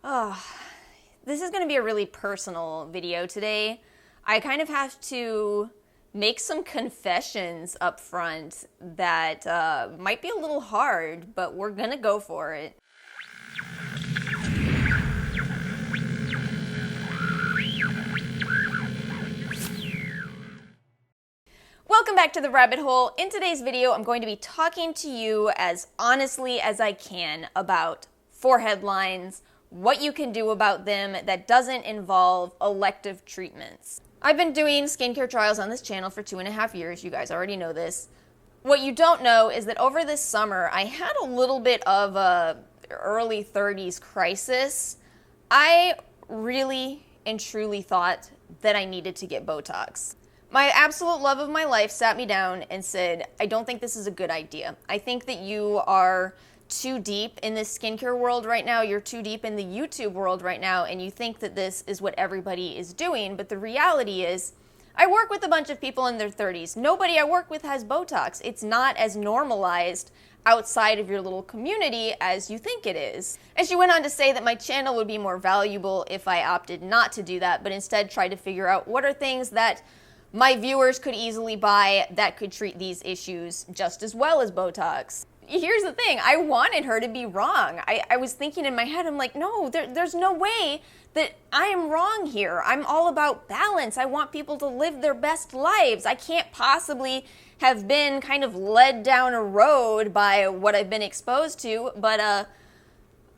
Oh, this is going to be a really personal video today. I kind of have to make some confessions up front that might be a little hard, but we're going to go for it. Welcome back to the rabbit hole. In today's video, I'm going to be talking to you as honestly as I can about forehead lines, what you can do about them that doesn't involve elective treatments. I've been doing skincare trials on this channel for 2.5 years. You guys already know this. What you don't know is that over this summer, I had a little bit of a early 30s crisis. I really and truly thought that I needed to get Botox. My absolute love of my life sat me down and said, I don't think this is a good idea. I think that you are too deep in this skincare world right now. You're too deep in the YouTube world right now, and you think that this is what everybody is doing. But the reality is, I work with a bunch of people in their 30s. Nobody I work with has Botox. It's not as normalized outside of your little community as you think it is. And she went on to say that my channel would be more valuable if I opted not to do that, but instead tried to figure out what are things that my viewers could easily buy that could treat these issues just as well as Botox. Here's the thing, I wanted her to be wrong. I was thinking in my head, I'm like, no, there's no way that I am wrong here. I'm all about balance. I want people to live their best lives. I can't possibly have been kind of led down a road by what I've been exposed to, but I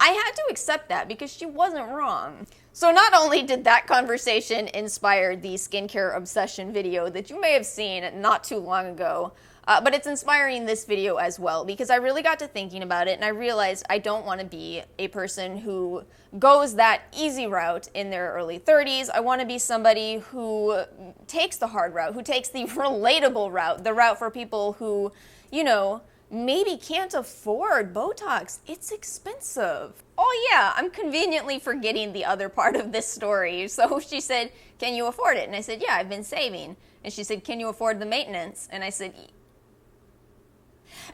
had to accept that because she wasn't wrong. So not only did that conversation inspire the skincare obsession video that you may have seen not too long ago, but it's inspiring this video as well because I really got to thinking about it and I realized I don't want to be a person who goes that easy route in their early 30s. I want to be somebody who takes the hard route, who takes the relatable route, the route for people who, you know, maybe can't afford Botox. It's expensive. Oh yeah, I'm conveniently forgetting the other part of this story. So she said, can you afford it? And I said, yeah, I've been saving. And she said, can you afford the maintenance? And I said,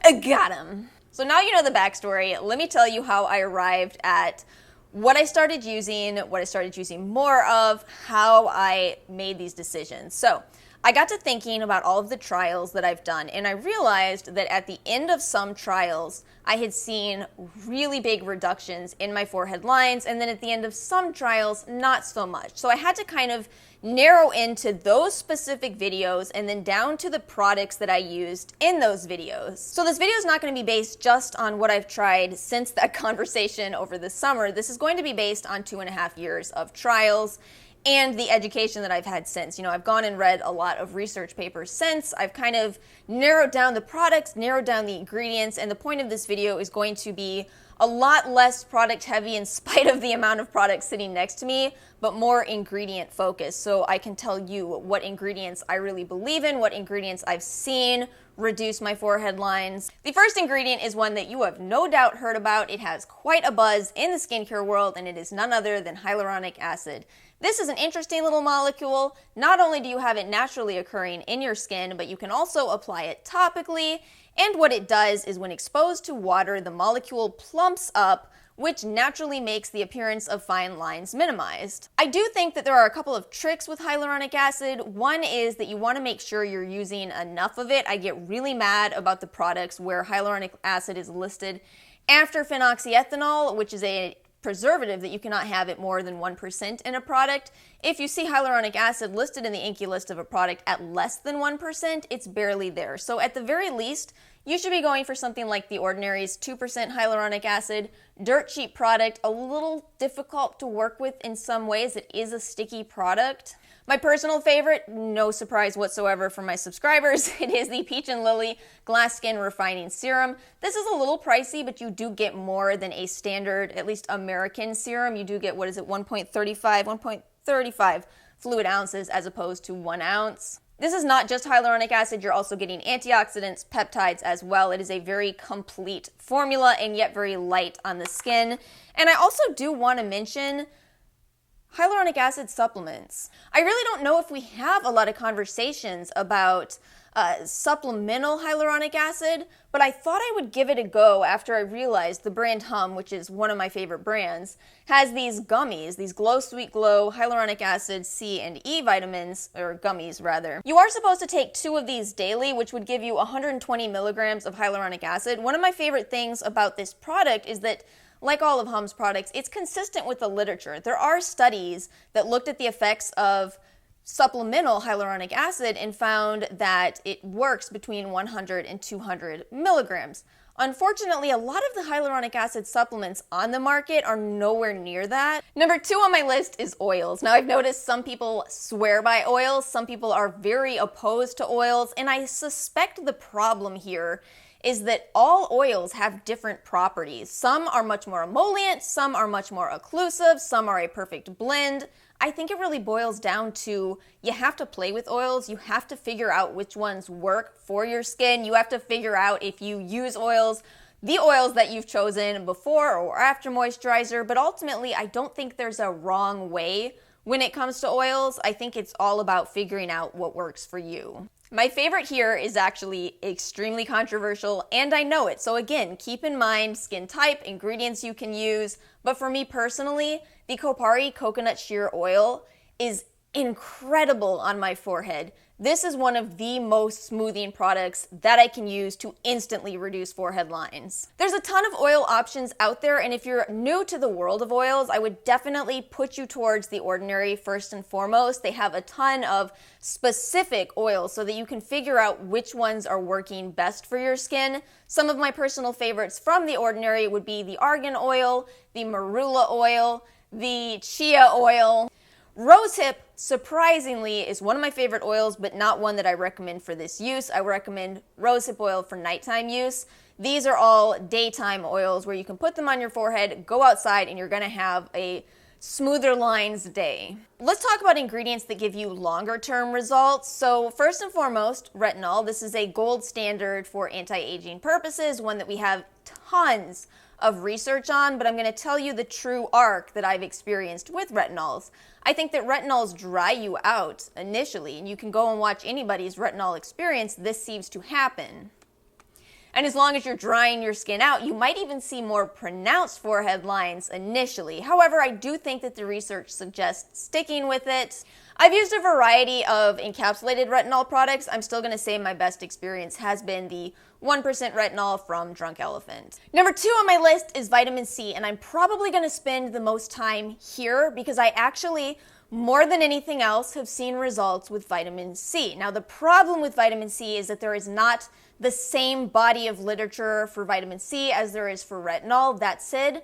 I got him. So now you know the backstory. Let me tell you how I arrived at what I started using, what I started using more of, how I made these decisions. So I got to thinking about all of the trials that I've done, and I realized that at the end of some trials, I had seen really big reductions in my forehead lines, and then at the end of some trials, not so much. So I had to kind of narrow into those specific videos and then down to the products that I used in those videos. So this video is not going to be based just on what I've tried since that conversation over the summer. This is going to be based on 2.5 years of trials and the education that I've had since. You know, I've gone and read a lot of research papers since. I've kind of narrowed down the products, narrowed down the ingredients, and the point of this video is going to be a lot less product heavy in spite of the amount of products sitting next to me, but more ingredient focused. So I can tell you what ingredients I really believe in, what ingredients I've seen reduce my forehead lines. The first ingredient is one that you have no doubt heard about. It has quite a buzz in the skincare world, and it is none other than hyaluronic acid. This is an interesting little molecule. Not only do you have it naturally occurring in your skin, but you can also apply it topically. And what it does is when exposed to water, the molecule plumps up, which naturally makes the appearance of fine lines minimized. I do think that there are a couple of tricks with hyaluronic acid. One is that you want to make sure you're using enough of it. I get really mad about the products where hyaluronic acid is listed after phenoxyethanol, which is a preservative that you cannot have at more than 1% in a product. If you see hyaluronic acid listed in the INCI list of a product at less than 1%, it's barely there. So at the very least, you should be going for something like The Ordinary's 2% hyaluronic acid. Dirt cheap product, a little difficult to work with in some ways. It is a sticky product. My personal favorite, no surprise whatsoever for my subscribers, it is the Peach and Lily Glass Skin Refining Serum. This is a little pricey, but you do get more than a standard, at least American serum. You do get, 1.35 fluid ounces as opposed to 1 ounce. This is not just hyaluronic acid, you're also getting antioxidants, peptides as well. It is a very complete formula and yet very light on the skin. And I also do want to mention hyaluronic acid supplements. I really don't know if we have a lot of conversations about supplemental hyaluronic acid, but I thought I would give it a go after I realized the brand Hum, which is one of my favorite brands, has these gummies, these Glow Sweet Glow hyaluronic acid C and E vitamins, or gummies rather. You are supposed to take 2 of these daily, which would give you 120 milligrams of hyaluronic acid. One of my favorite things about this product is that, like all of Hum's products, it's consistent with the literature. There are studies that looked at the effects of supplemental hyaluronic acid and found that it works between 100 and 200 milligrams. Unfortunately, a lot of the hyaluronic acid supplements on the market are nowhere near that. Number 2 on my list is oils. Now, I've noticed some people swear by oils, some people are very opposed to oils, and I suspect the problem here is that all oils have different properties. Some are much more emollient, some are much more occlusive, some are a perfect blend. I think it really boils down to you have to play with oils, you have to figure out which ones work for your skin, you have to figure out if you use oils, the oils that you've chosen before or after moisturizer, but ultimately I don't think there's a wrong way when it comes to oils. I think it's all about figuring out what works for you. My favorite here is actually extremely controversial, and I know it. So again, keep in mind skin type, ingredients you can use, but for me personally, the Kopari Coconut Sheer Oil is incredible on my forehead. This is one of the most smoothing products that I can use to instantly reduce forehead lines. There's a ton of oil options out there, and if you're new to the world of oils, I would definitely put you towards The Ordinary first and foremost. They have a ton of specific oils so that you can figure out which ones are working best for your skin. Some of my personal favorites from The Ordinary would be the argan oil, the marula oil, the chia oil. Rosehip, surprisingly, is one of my favorite oils, but not one that I recommend for this use. I recommend rosehip oil for nighttime use. These are all daytime oils where you can put them on your forehead, go outside, and you're gonna have a smoother lines day. Let's talk about ingredients that give you longer term results. So first and foremost, retinol. This is a gold standard for anti-aging purposes, one that we have tons of research on, but I'm going to tell you the true arc that I've experienced with retinols. I think that retinols dry you out initially, and you can go and watch anybody's retinol experience. This seems to happen. And as long as you're drying your skin out, you might even see more pronounced forehead lines initially. However, I do think that the research suggests sticking with it. I've used a variety of encapsulated retinol products. I'm still going to say my best experience has been the 1% retinol from Drunk Elephant. Number 2 on my list is vitamin C, and I'm probably going to spend the most time here because I actually, more than anything else, have seen results with vitamin C. Now, the problem with vitamin C is that there is not the same body of literature for vitamin C as there is for retinol. That said,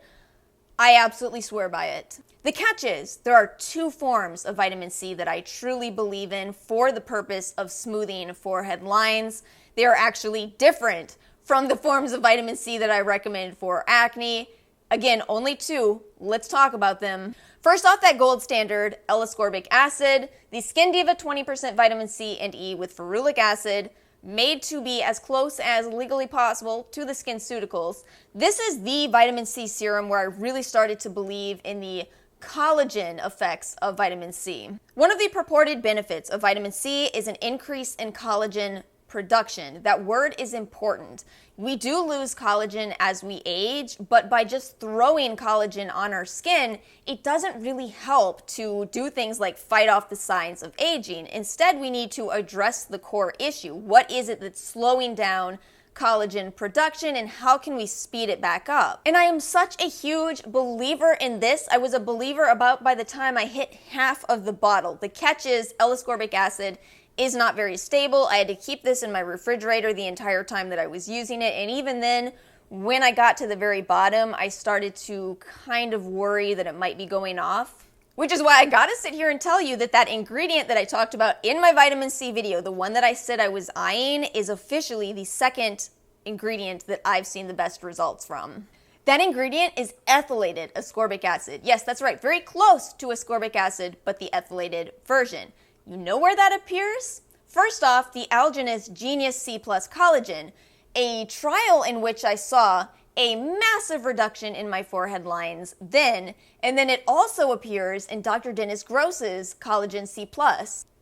I absolutely swear by it. The catch is, there are 2 forms of vitamin C that I truly believe in for the purpose of smoothing forehead lines. They are actually different from the forms of vitamin C that I recommend for acne. Again, only 2. Let's talk about them. First off, that gold standard, L-ascorbic acid, the Skin Diva 20% vitamin C and E with ferulic acid, made to be as close as legally possible to the SkinCeuticals. This is the vitamin C serum where I really started to believe in the collagen effects of vitamin C. One of the purported benefits of vitamin C is an increase in collagen production. That word is important. We do lose collagen as we age, but by just throwing collagen on our skin, it doesn't really help to do things like fight off the signs of aging. Instead, we need to address the core issue. What is it that's slowing down collagen production, and how can we speed it back up? And I am such a huge believer in this. I was a believer about by the time I hit half of the bottle. The catch is L-ascorbic acid is not very stable. I had to keep this in my refrigerator the entire time that I was using it, and even then, when I got to the very bottom, I started to kind of worry that it might be going off. Which is why I gotta sit here and tell you that that ingredient that I talked about in my vitamin C video, the one that I said I was eyeing, is officially the second ingredient that I've seen the best results from. That ingredient is ethylated ascorbic acid. Yes, that's right, very close to ascorbic acid, but the ethylated version. You know where that appears? First off, the alginous Genius C Plus collagen, a trial in which I saw a massive reduction in my forehead lines then, and then it also appears in Dr. Dennis Gross's Collagen C+.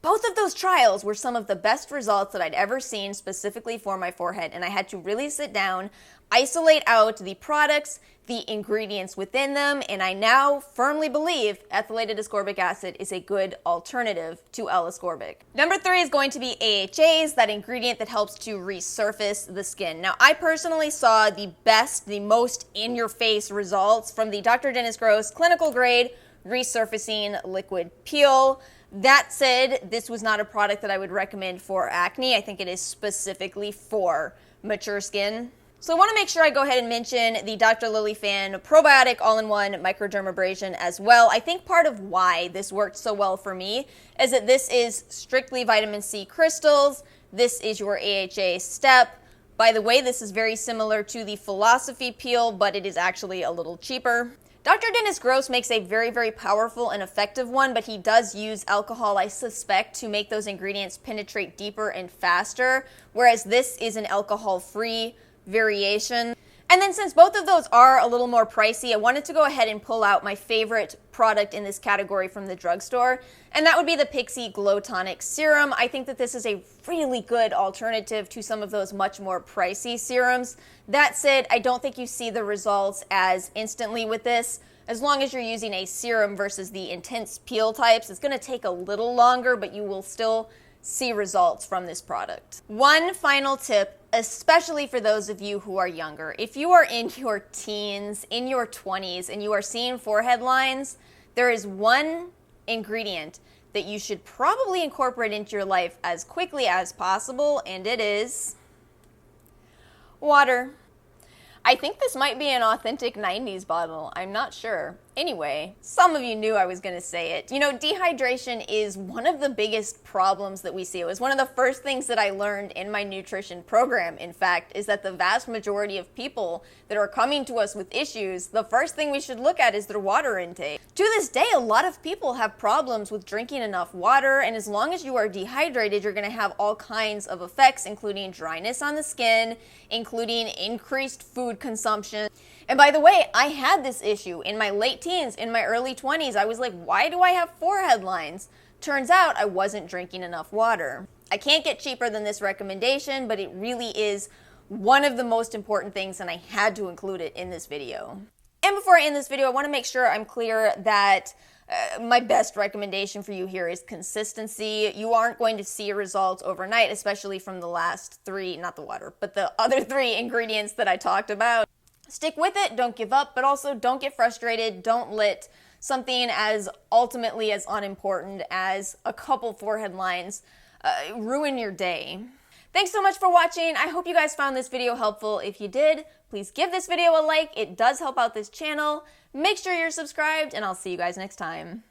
Both of those trials were some of the best results that I'd ever seen specifically for my forehead, and I had to really sit down, isolate out the products, the ingredients within them, and I now firmly believe ethylated ascorbic acid is a good alternative to L-ascorbic. Number 3 is going to be AHAs, that ingredient that helps to resurface the skin. Now, I personally saw the best, the most in-your-face results from the Dr. Dennis Gross clinical grade Resurfacing liquid peel. That said, this was not a product that I would recommend for acne. I think it is specifically for mature skin. So I want to make sure I go ahead and mention the Dr. Lily Fan Probiotic All-in-One Microdermabrasion as well. I think part of why this worked so well for me is that this is strictly vitamin C crystals. This is your AHA step. By the way, this is very similar to the Philosophy Peel, but it is actually a little cheaper. Dr. Dennis Gross makes a very, very powerful and effective one, but he does use alcohol, I suspect, to make those ingredients penetrate deeper and faster, whereas this is an alcohol-free variation. And then since both of those are a little more pricey, I wanted to go ahead and pull out my favorite product in this category from the drugstore, and that would be the Pixi Glow Tonic Serum. I think that this is a really good alternative to some of those much more pricey serums. That said, I don't think you see the results as instantly with this. As long as you're using a serum versus the intense peel types, it's going to take a little longer, but you will still see results from this product. One final tip, especially for those of you who are younger. If you are in your teens, in your 20s, and you are seeing forehead lines, there is one ingredient that you should probably incorporate into your life as quickly as possible, and it is water. I think this might be an authentic 90s bottle. I'm not sure. Anyway, some of you knew I was going to say it. You know, dehydration is one of the biggest problems that we see. It was one of the first things that I learned in my nutrition program, in fact, is that the vast majority of people that are coming to us with issues, the first thing we should look at is their water intake. To this day, a lot of people have problems with drinking enough water, and as long as you are dehydrated, you're going to have all kinds of effects, including dryness on the skin, including increased food consumption. And by the way, I had this issue in my late teens, in my early 20s. I was like, why do I have forehead lines? Turns out I wasn't drinking enough water. I can't get cheaper than this recommendation, but it really is one of the most important things, and I had to include it in this video. And before I end this video, I want to make sure I'm clear that my best recommendation for you here is consistency. You aren't going to see results overnight, especially from the last 3, not the water, but the other 3 ingredients that I talked about. Stick with it, don't give up, but also don't get frustrated. Don't let something as ultimately as unimportant as a couple forehead lines ruin your day. Thanks so much for watching. I hope you guys found this video helpful. If you did, please give this video a like. It does help out this channel. Make sure you're subscribed, and I'll see you guys next time.